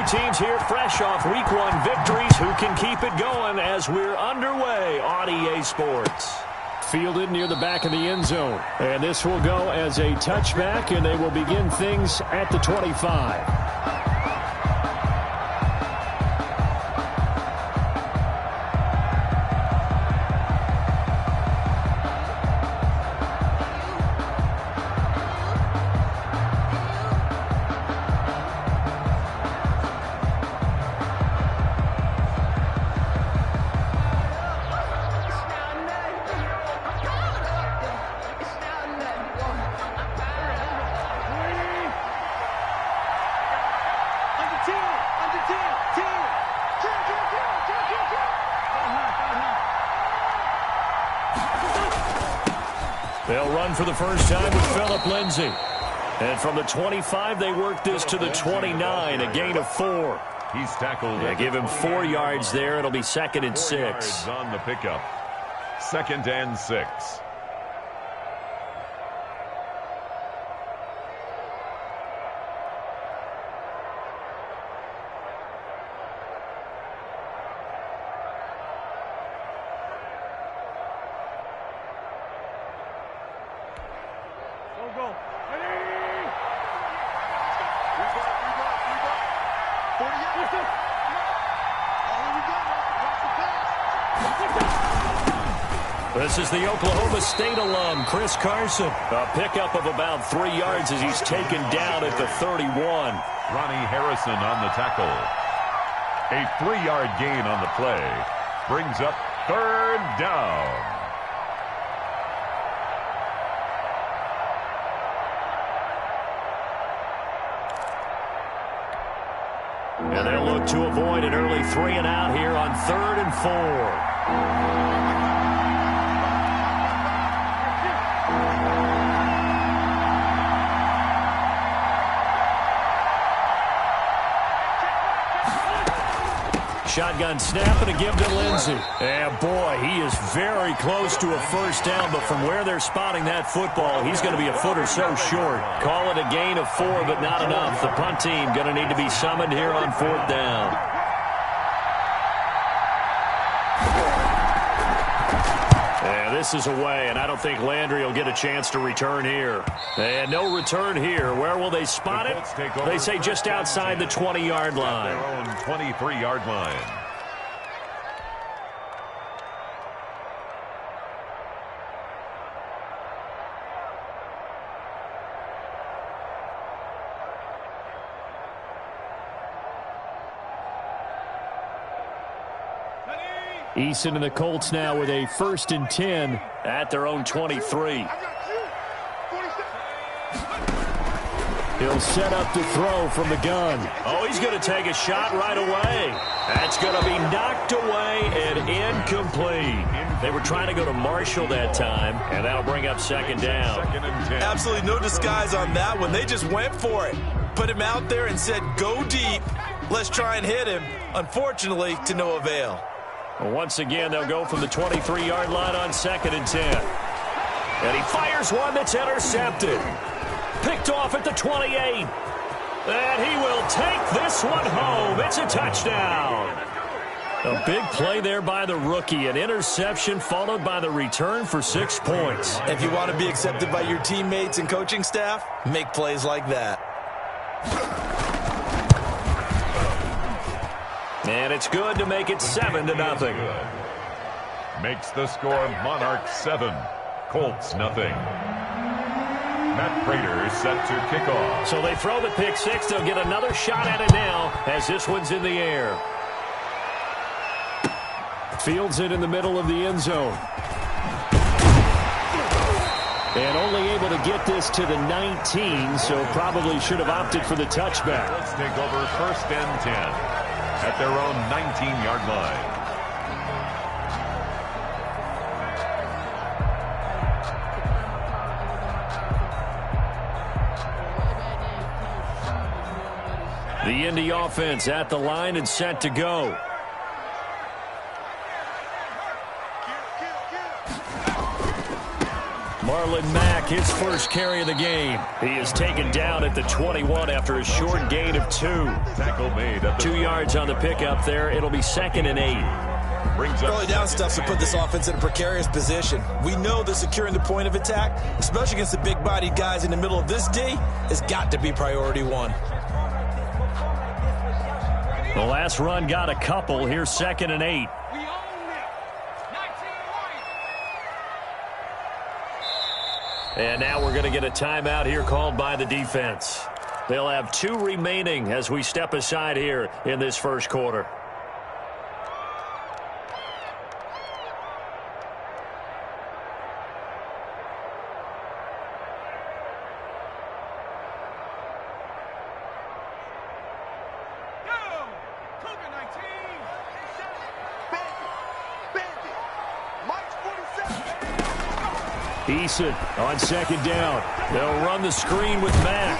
teams here fresh off Week 1 victories. Who can keep it going as we're underway on EA Sports? Fielded near the back of the end zone. And this will go as a touchback, and they will begin things at the 25. They'll run for the first time with Phillip Lindsay. And from the 25, they work this to the 29, a gain of 4. He's tackled. They give him 4 yards there. It'll be 2nd and 6. 4 yards on the pickup. 2nd and 6. This is the Oklahoma State alum, Chris Carson. A pickup of about 3 yards as he's taken down at the 31. Ronnie Harrison on the tackle. A 3-yard gain on the play. Brings up 3rd down. And they'll look to avoid an early 3 and out here on 3rd and 4. Shotgun snap and a give to Lindsay. And boy, he is very close to a first down, but from where they're spotting that football, he's going to be a foot or so short. Call it a gain of 4, but not enough. The punt team going to need to be summoned here on 4th down. And this is away, and I don't think Landry will get a chance to return here. And no return here. Where will they spot it? They say just outside the 20-yard line. Their own 23-yard line. Eason and the Colts now with a 1st and 10 at their own 23. He'll set up to throw from the gun. Oh, he's going to take a shot right away. That's going to be knocked away and incomplete. They were trying to go to Marshall that time, and that'll bring up 2nd down. 2nd and 10. Absolutely no disguise on that one. They just went for it. Put him out there and said, go deep. Let's try and hit him. Unfortunately, to no avail. Well, once again, they'll go from the 23-yard line on 2nd and 10. And he fires one that's intercepted. Picked off at the 28. And he will take this one home. It's a touchdown. A big play there by the rookie. An interception followed by the return for 6 points. If you want to be accepted by your teammates and coaching staff, make plays like that. And it's good to make it 7-0. Makes the score Monarchs 7, Colts nothing. Matt Prater set to kick off. So they throw the pick 6. They'll get another shot at it now as this one's in the air. Fields it in the middle of the end zone. And only able to get this to the 19, so probably should have opted for the touchback. Let's take over 1st and 10 at their own 19-yard line. The Indy offense at the line and set to go. Marlon Mack, his first carry of the game. He is taken down at the 21 after a short gain of 2. Tackle made at the 2 yards on the pickup there. It'll be 2nd and 8. brings up Early down stuff to put this offense in a precarious position. We know that securing the point of attack, especially against the big-bodied guys in the middle of this D, has got to be priority 1. The last run got a couple. Here's 2nd and 8. And now we're going to get a timeout here called by the defense. They'll have 2 remaining as we step aside here in this first quarter. Eason on 2nd down. They'll run the screen with Mack.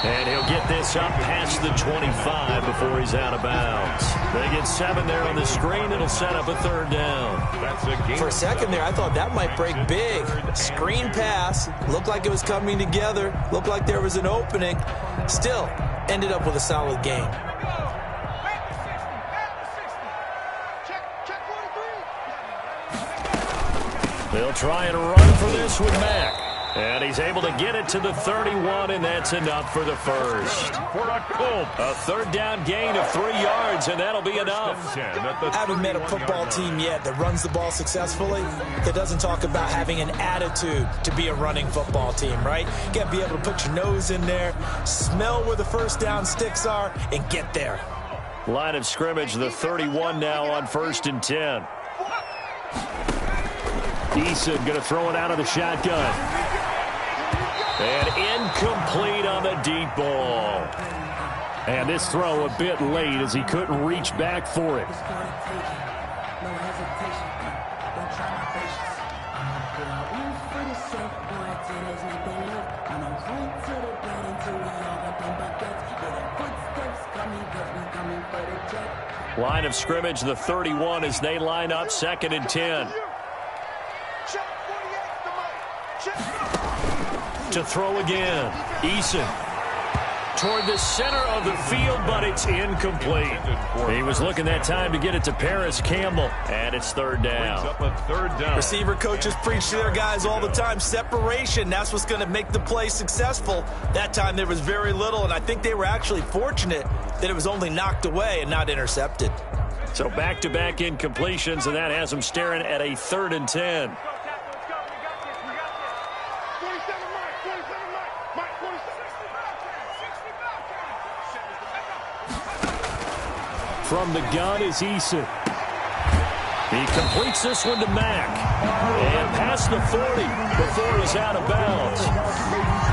And he'll get this up past the 25 before he's out of bounds. They get 7 there on the screen. It'll set up a 3rd down. That's a game. For a second there, I thought that might break big. Screen pass. Looked like it was coming together. Looked like there was an opening. Still, ended up with a solid game. They'll try and run for this with Mack. And he's able to get it to the 31, and that's enough for the first. For a Colt. A 3rd down gain of 3 yards, and that'll be enough. I haven't met a football team yet that runs the ball successfully that doesn't talk about having an attitude to be a running football team, right? You got to be able to put your nose in there, smell where the first down sticks are, and get there. Line of scrimmage, the 31 now on 1st and 10. Eason going to throw it out of the shotgun. And incomplete on the deep ball. And this throw a bit late as he couldn't reach back for it. Line of scrimmage, the 31 as they line up 2nd and 10. To throw again. Eason toward the center of the field, but it's incomplete. He was looking that time to get it to Paris Campbell, and it's 3rd down. Up a 3rd down. Receiver coaches preach to their guys all the time. Separation, that's what's going to make the play successful. That time there was very little, and I think they were actually fortunate that it was only knocked away and not intercepted. So back-to-back incompletions, and that has them staring at a 3rd and 10. From the gun is Eason. He completes this one to Mack. And past the 40 before he's out of bounds.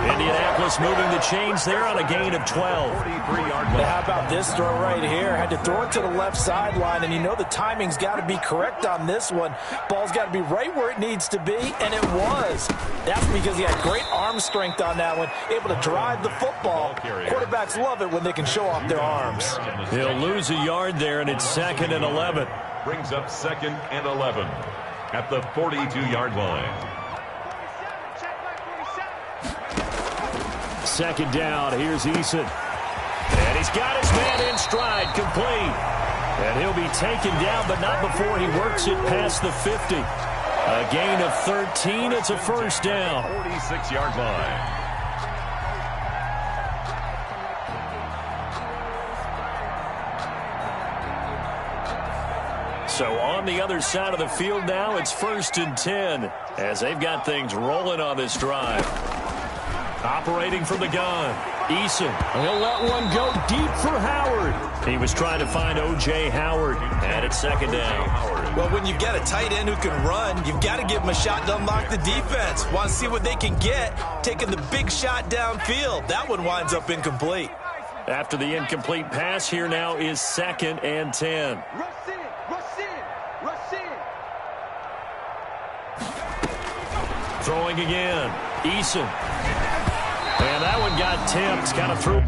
Indianapolis moving the chains there on a gain of 12. 43-yard But line. how about this throw right here? Had to throw it to the left sideline, and you know the timing's got to be correct on this one. Ball's got to be right where it needs to be, and it was. That's because he had great arm strength on that one, able to drive the football. Quarterbacks love it when they can show off their arms. He'll lose a yard there, and it's 2nd and 11. Brings up 2nd and 11 at the 42-yard line. 2nd down. Here's Eason. And he's got his man in stride, complete. And he'll be taken down, but not before he works it past the 50. A gain of 13. It's a 1st down. 46-yard line. So on the other side of the field now, it's 1st and 10 as they've got things rolling on this drive. Operating from the gun, Eason. He'll let one go deep for Howard. He was trying to find O.J. Howard, and it's 2nd down. Well, when you've got a tight end who can run, you've got to give him a shot to unlock the defense. Want to see what they can get, taking the big shot downfield. That one winds up incomplete. After the incomplete pass, here now is 2nd and 10. Throwing again, Eason. And that one got tipped, kind of through.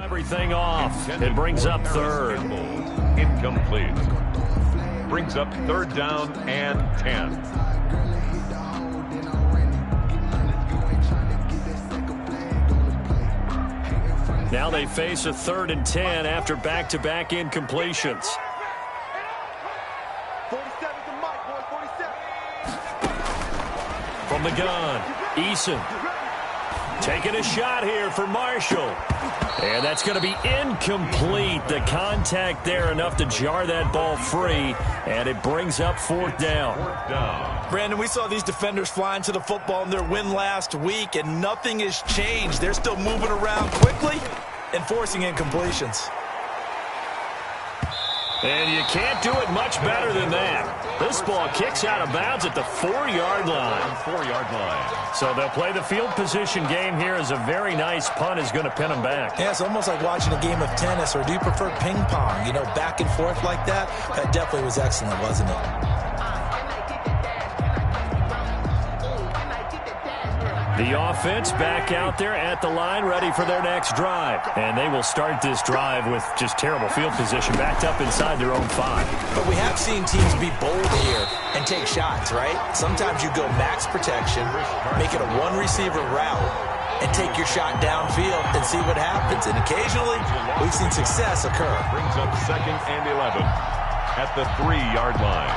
Everything off. It brings up third. Incomplete. Brings up third down and 10. Now they face a 3rd and 10 after back-to-back incompletions. 47 to Mike, boy, 47. From the gun, Eason. Taking a shot here for Marshall. And that's going to be incomplete. The contact there enough to jar that ball free. And it brings up 4th down. Brandon, we saw these defenders flying to the football in their win last week, and nothing has changed. They're still moving around quickly and forcing incompletions. And you can't do it much better than that. This ball kicks out of bounds at the 4-yard line. 4-yard line. So they'll play the field position game here as a very nice punt is going to pin them back. Yeah, it's almost like watching a game of tennis, or do you prefer ping pong? You know, back and forth like that? That definitely was excellent, wasn't it? The offense back out there at the line, ready for their next drive. And they will start this drive with just terrible field position, backed up inside their own 5. But we have seen teams be bold here and take shots, right? Sometimes you go max protection, make it a one-receiver route, and take your shot downfield and see what happens. And occasionally, we've seen success occur. Brings up 2nd and 11 at the 3-yard line.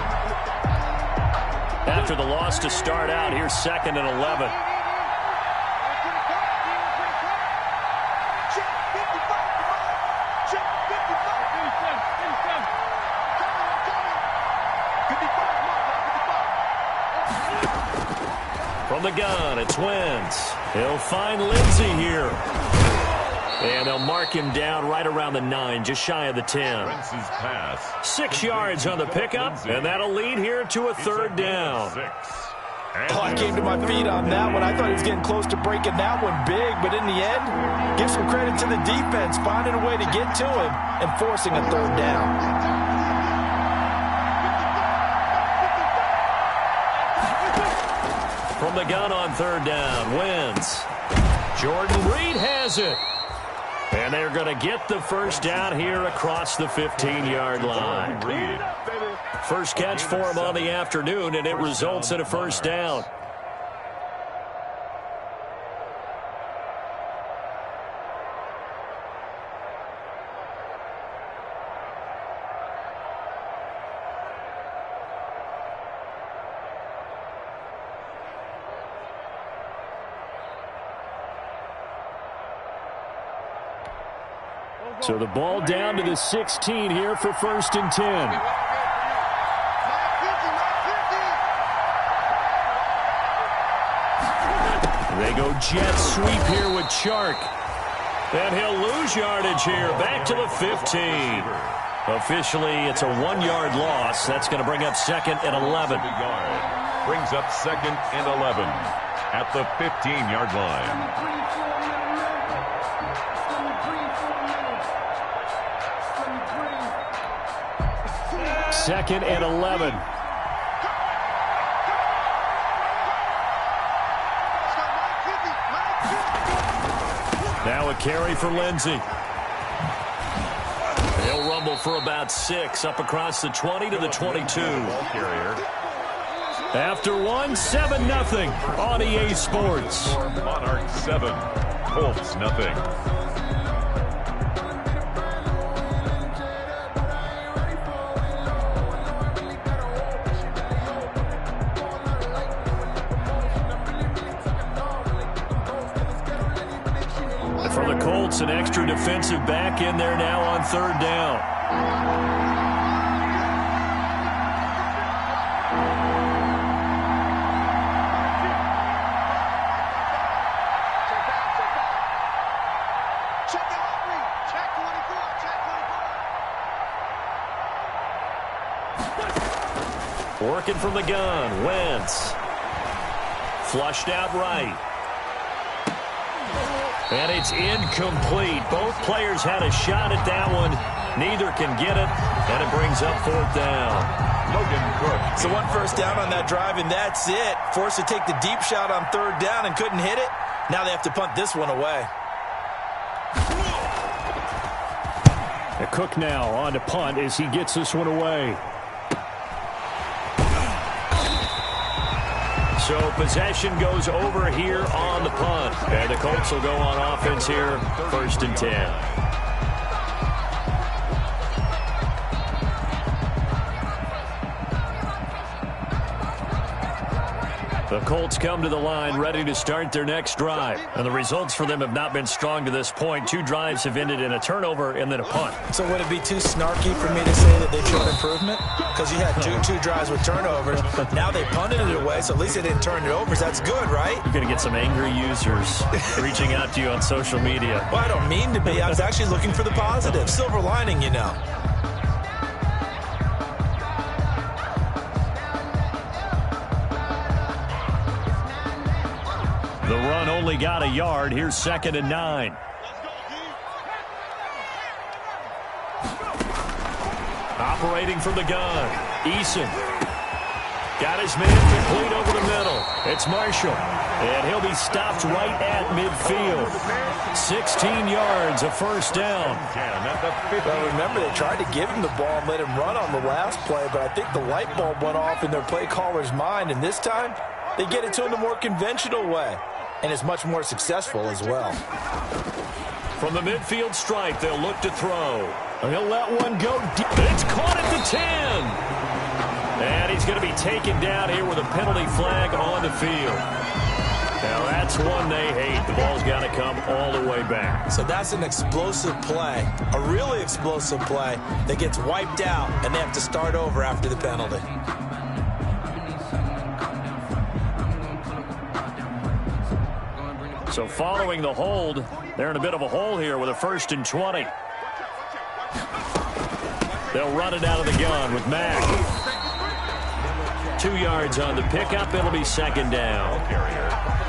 After the loss to start out, here's 2nd and 11. From the gun, it's Wentz. He'll find Lindsey here. And they'll mark him down right around the 9, just shy of the 10. Wentz's pass. 6 yards on the pickup, and that'll lead here to a 3rd down. Oh, I came to my feet on that one. I thought he was getting close to breaking that one big, but in the end, give some credit to the defense, finding a way to get to him and forcing a 3rd down. From the gun on 3rd down, Wentz. Jordan Reed has it. And they're going to get the first down here across the 15-yard line. First catch for him on the afternoon, and it results in a first down. So the ball down to the 16 here for 1st and 10. They go jet sweep here with Chark. And he'll lose yardage here, back to the 15. Officially, it's a 1-yard loss. That's going to bring up 2nd and 11. Brings up 2nd and 11 at the 15-yard line. 2nd and 11. Now a carry for Lindsey. He'll rumble for about 6 up across the 20 to the 22. After 1, 7-0 on EA Sports. Monarchs 7, Colts nothing. For the Colts, an extra defensive back in there now on 3rd down. Working from the gun, Wentz. Flushed out right. And it's incomplete. Both players had a shot at that one. Neither can get it, and it brings up 4th down. Logan Cook. So 1 first down on that drive, and that's it. Forced to take the deep shot on 3rd down and couldn't hit it. Now they have to punt this one away. Cook now on to punt as he gets this one away. So possession goes over here on the punt. And the Colts will go on offense here, 1st and 10. The Colts come to the line ready to start their next drive. And the results for them have not been strong to this point. 2 drives have ended in a turnover and then a punt. So would it be too snarky for me to say that they showed improvement? Because you had two drives with turnovers. Now they punted it away, so at least they didn't turn it over. That's good, right? You're going to get some angry users reaching out to you on social media. Well, I don't mean to be. I was actually looking for the positive. Silver lining, you know. The run only got a yard. Here's 2nd and 9. Operating from the gun. Eason. Got his man complete over the middle. It's Marshall. And he'll be stopped right at midfield. 16 yards, a 1st down. Well, remember, they tried to give him the ball and let him run on the last play, but I think the light bulb went off in their play caller's mind, and this time they get it to him the more conventional way. And it's much more successful as well. From the midfield stripe, they'll look to throw. He'll let one go deep. It's caught at the 10. And he's going to be taken down here with a penalty flag on the field. Now that's one they hate. The ball's got to come all the way back. So that's an explosive play, a really explosive play that gets wiped out, and they have to start over after the penalty. So following the hold, they're in a bit of a hole here with a 1st and 20. They'll run it out of the gun with Mack. 2 yards on the pickup. It'll be 2nd down.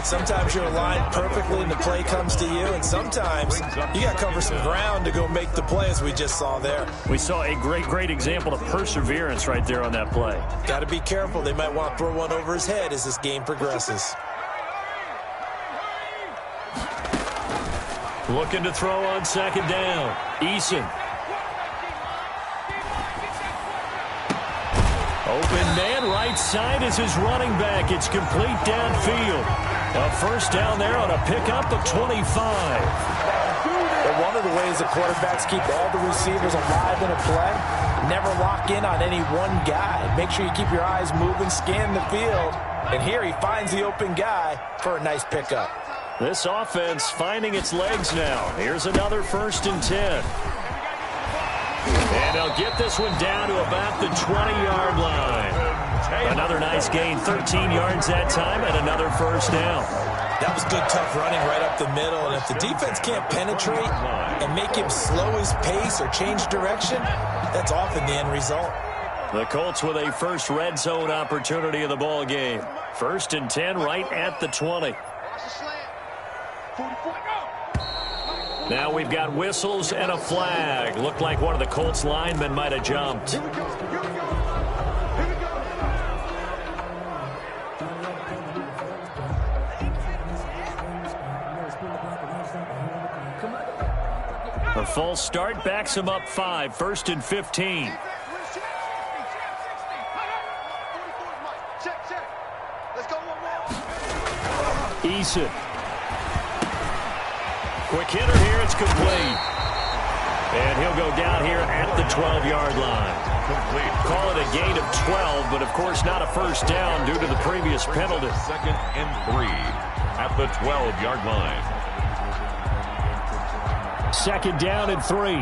Sometimes you're aligned perfectly and the play comes to you, and sometimes you got to cover some ground to go make the play, as we just saw there. We saw a great example of perseverance right there on that play. Got to be careful. They might want to throw one over his head as this game progresses. Looking to throw on 2nd down. Eason. Open man, right side is his running back. It's complete downfield. A 1st down there on a pickup of 25. Well, one of the ways the quarterbacks keep all the receivers alive in a play, never lock in on any one guy. Make sure you keep your eyes moving, scan the field. And here he finds the open guy for a nice pickup. This offense finding its legs now. Here's another 1st and 10. And they'll get this one down to about the 20-yard line. Another nice gain, 13 yards that time, and another 1st down. That was good, tough running right up the middle. And if the defense can't penetrate and make him slow his pace or change direction, that's often the end result. The Colts with a first red zone opportunity of the ball game. 1st and 10 right at the 20. Now we've got whistles and a flag. Looked like one of the Colts linemen might have jumped. A false start backs him up 5. 1st and 15. Eason. Quick hitter here, it's complete. And he'll go down here at the 12-yard line. Complete. Call it a gain of 12, but of course not a 1st down due to the previous penalty. 2nd and 3 at the 12-yard line. 2nd down and 3.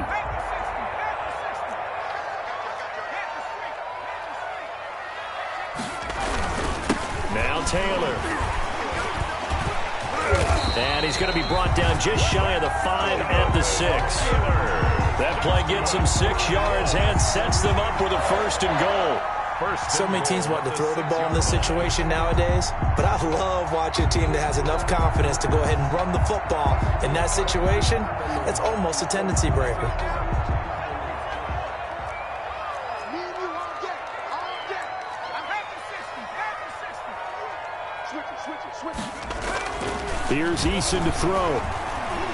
Now Taylor. And he's going to be brought down just shy of the 5 at the 6. That play gets him 6 yards and sets them up with a 1st and goal. So many teams want to throw the ball in this situation nowadays, but I love watching a team that has enough confidence to go ahead and run the football. In that situation, it's almost a tendency breaker. Here's Eason to throw.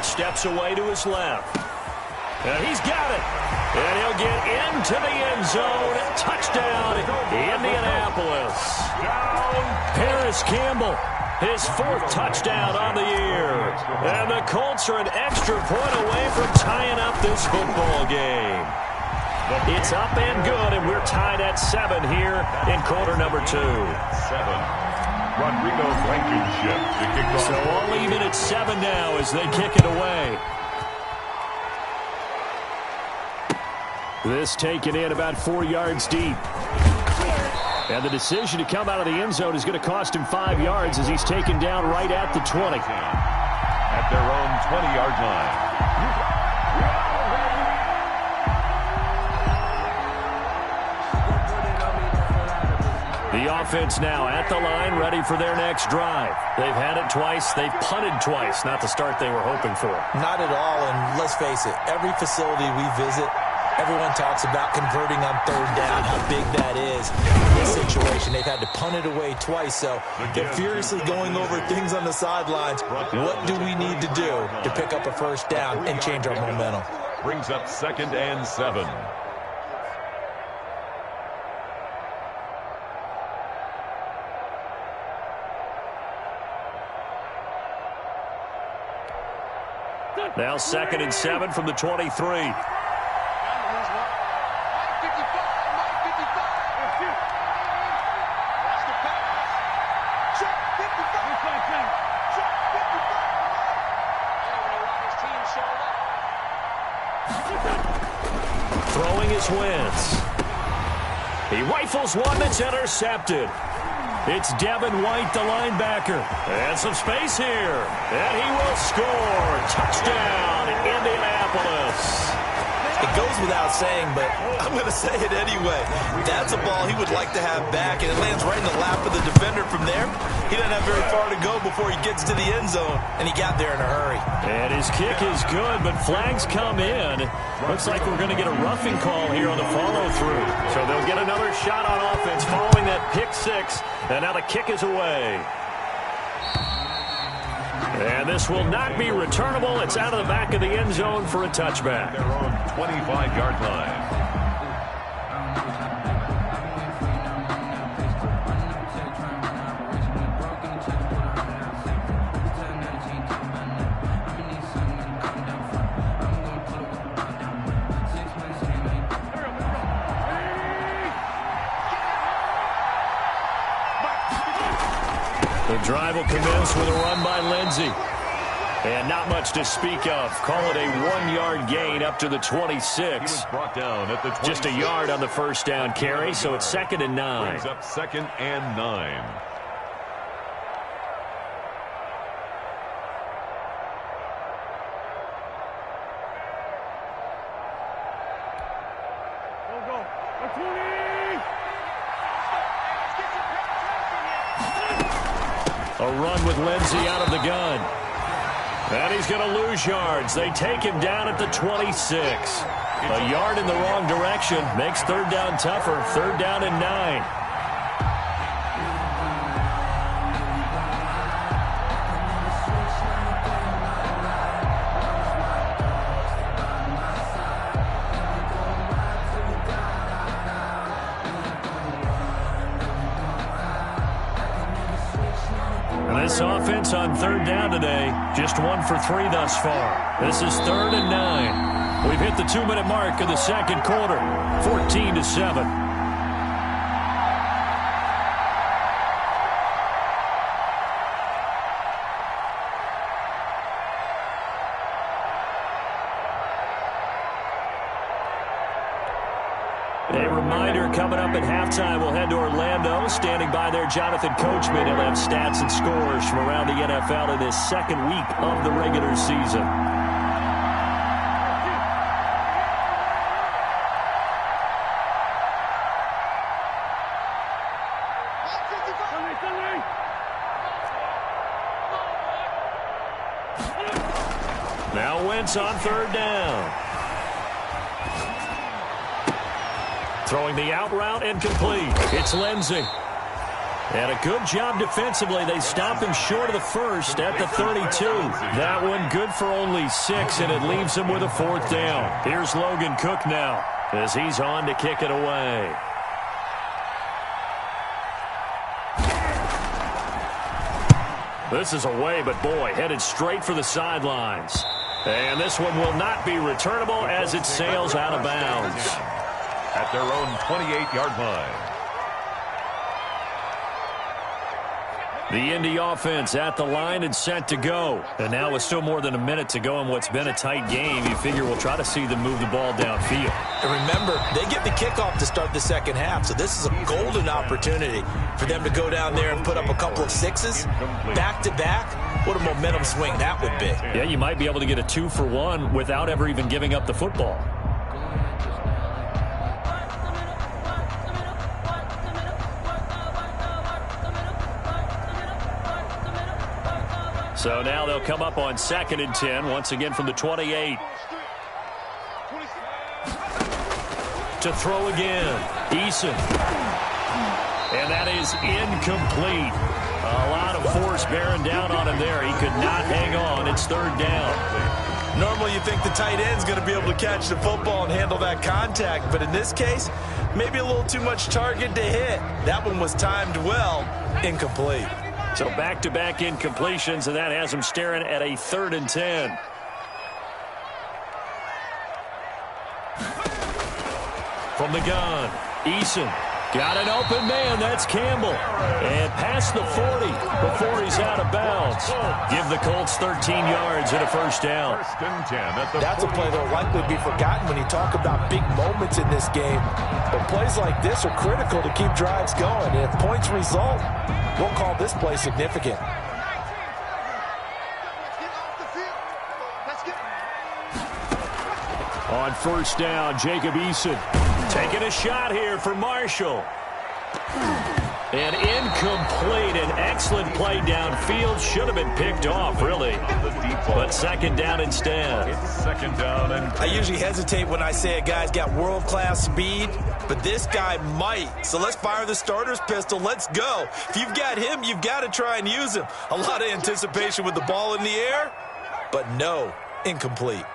Steps away to his left. And he's got it. And he'll get into the end zone. Touchdown, Indianapolis. Paris Campbell, his 4th touchdown on the year. And the Colts are an extra point away from tying up this football game. It's up and good, and we're tied at 7 here in quarter number 2. 7. Rodrigo Blankenship to kick off. So all even at 7 now as they kick it away. This taken in about 4 yards deep. And the decision to come out of the end zone is going to cost him 5 yards as he's taken down right at the 20. At their own 20-yard line. The offense now at the line, ready for their next drive. They've had it twice. They've punted twice. Not the start they were hoping for. Not at all, and let's face it, every facility we visit, everyone talks about converting on 3rd down, how big that is. In this situation, they've had to punt it away twice, so they're furiously going over things on the sidelines. What do we need to do to pick up a 1st down and change our momentum? Brings up 2nd and 7. Now 2nd and 7 from the 23. Throwing his Wentz. He rifles one that's intercepted. It's Devin White, the linebacker. And some space here. And he will score. Touchdown, Indianapolis. It goes without saying, but I'm going to say it anyway. That's a ball he would like to have back, and it lands right in the lap of the defender from there. He doesn't have very far to go before he gets to the end zone, and he got there in a hurry. And his kick is good, but flags come in. Looks like we're going to get a roughing call here on the follow-through. So they'll get another shot on offense following that pick 6, and now the kick is away. And this will not be returnable. It's out of the back of the end zone for a touchback. Their own 25-yard line. The drive will commence with a run by Lindsey. And not much to speak of. Call it a 1-yard gain up to the 26. He was brought down at the 26. Just a yard on the 1st down carry, so it's 2nd and 9. Brings up 2nd and 9. A run with Lindsey out of the gun. And he's going to lose yards. They take him down at the 26. A yard in the wrong direction makes 3rd down tougher. 3rd down and 9. This offense on 3rd down today, just 1 for 3 thus far. This is 3rd and 9. We've hit the 2-minute mark of the 2nd quarter, 14-7. A reminder, coming up at halftime, we'll head to Orlando. Standing by there, Jonathan Coachman. He'll have stats and scores from around the NFL in this 2nd week of the regular season. Now Wentz on 3rd down. Throwing the out route and complete. It's Lindsey. And a good job defensively. They stopped him short of the first at the 32. That one good for only 6, and it leaves him with a 4th down. Here's Logan Cook now as he's on to kick it away. This is away, but boy, headed straight for the sidelines. And this one will not be returnable as it sails out of bounds. At their own 28-yard line. The Indy offense at the line and set to go. And now with still more than a minute to go in what's been a tight game, you figure we'll try to see them move the ball downfield. And remember, they get the kickoff to start the second half, so this is a golden opportunity for them to go down there and put up a couple of 6s back-to-back. What a momentum swing that would be. Yeah, you might be able to get a 2-for-1 without ever even giving up the football. So now they'll come up on 2nd and 10, once again from the 28. To throw again, Eason. And that is incomplete. A lot of force bearing down on him there. He could not hang on. It's 3rd down. Normally you think the tight end's going to be able to catch the football and handle that contact, but in this case, maybe a little too much target to hit. That one was timed well, incomplete. So back-to-back incompletions, and that has him staring at a 3rd and 10. From the gun, Eason got an open man. That's Campbell. And past the 40 before he's out of bounds. Give the Colts 13 yards and a 1st down. 1st and 10 at the That's a play that will likely be forgotten when you talk about big moments in this game. But plays like this are critical to keep drives going. And if points result, we'll call this play significant. On 1st down, Jacob Eason taking a shot here for Marshall. And incomplete. An excellent play downfield. Should have been picked off, really. But 2nd down instead. It's 2nd down and I usually hesitate when I say a guy's got world-class speed, but this guy might. So let's fire the starter's pistol. Let's go. If you've got him, you've got to try and use him. A lot of anticipation with the ball in the air, but no, incomplete.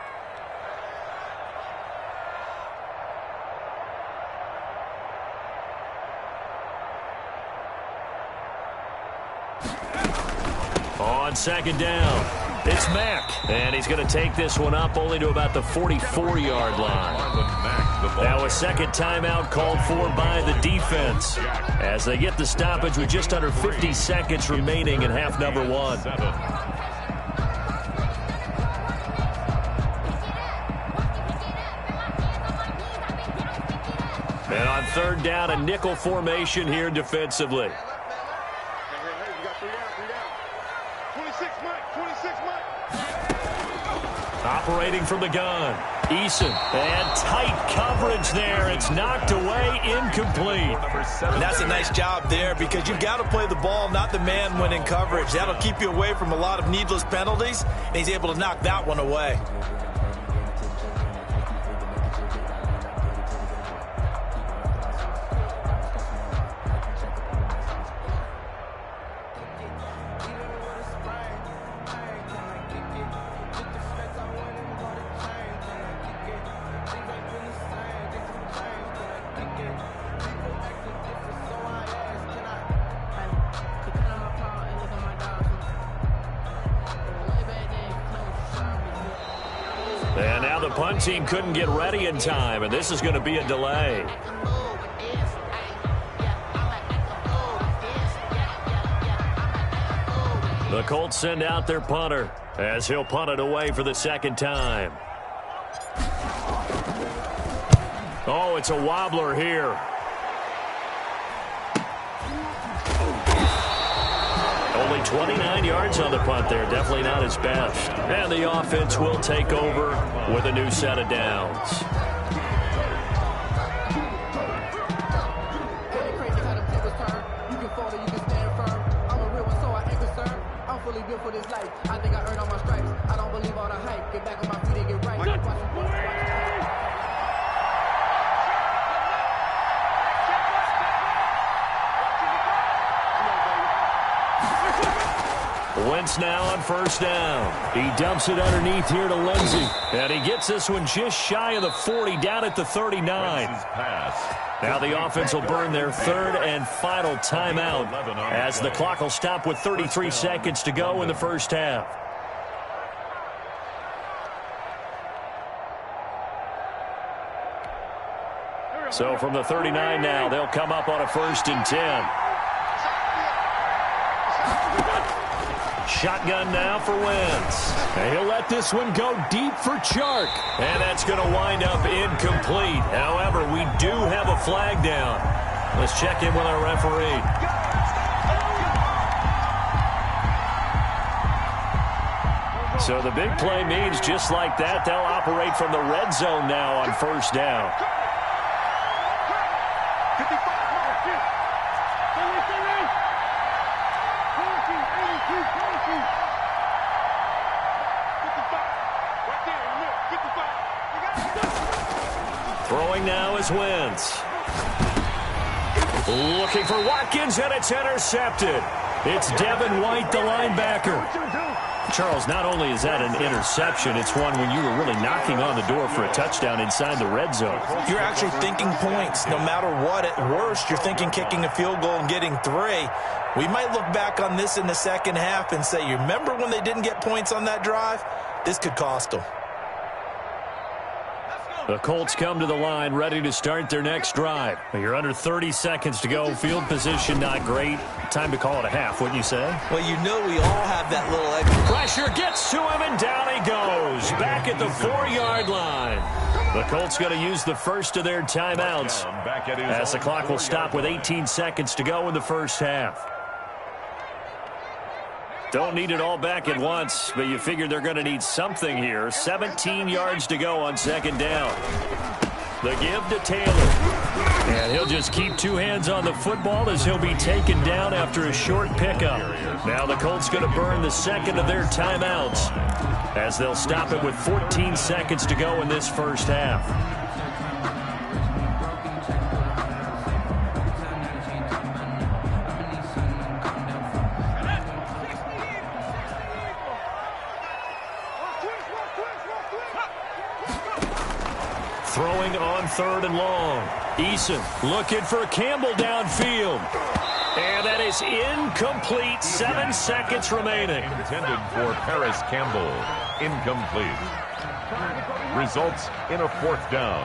On 2nd down, it's Mack. And he's going to take this one up only to about the 44-yard line. Now a 2nd timeout called for by the defense as they get the stoppage with just under 50 seconds remaining in half number 1. And on 3rd down, a nickel formation here defensively. Operating from the gun, Eason, and tight coverage there. It's knocked away, incomplete. And that's a nice job there because you've got to play the ball, not the man when in coverage. That'll keep you away from a lot of needless penalties, and he's able to knock that one away. And now the punt team couldn't get ready in time, and this is going to be a delay. The Colts send out their punter as he'll punt it away for the 2nd time. Oh, it's a wobbler here. Only 29 yards on the punt there. Definitely not his best. And the offense will take over with a new set of downs. Colts now on first down. He dumps it underneath here to Lindsey. And he gets this one just shy of the 40, down at the 39. Now the offense will burn their third and final timeout as the clock will stop with 33 seconds to go in the first half. So from the 39 now, they'll come up on a 1st and 10. Shotgun now for Wentz. And he'll let this one go deep for Chark. And that's going to wind up incomplete. However, we do have a flag down. Let's check in with our referee. So the big play means just like that, they'll operate from the red zone now on first down. Throwing now is Wentz. Looking for Watkins, and it's intercepted. It's Devin White, the linebacker. Charles, not only is that an interception, it's one when you were really knocking on the door for a touchdown inside the red zone. You're actually thinking points. No matter what, at worst, you're thinking kicking a field goal and getting 3. We might look back on this in the second half and say, you remember when they didn't get points on that drive? This could cost them. The Colts come to the line ready to start their next drive. You're under 30 seconds to go. Field position not great. Time to call it a half, wouldn't you say? Well, you know we all have that little extra. Pressure gets to him, and down he goes. Back at the 4-yard line. The Colts going to use the first of their timeouts as the clock will stop with 18 seconds to go in the first half. Don't need it all back at once, but you figure they're going to need something here. 17 yards to go on second down. The give to Taylor. And he'll just keep 2 hands on the football as he'll be taken down after a short pickup. Now the Colts going to burn the second of their timeouts as they'll stop it with 14 seconds to go in this first half. Throwing on 3rd and long. Eason looking for Campbell downfield. And that is incomplete. 7 seconds remaining. Intended for Paris Campbell. Incomplete. Results in a 4th down.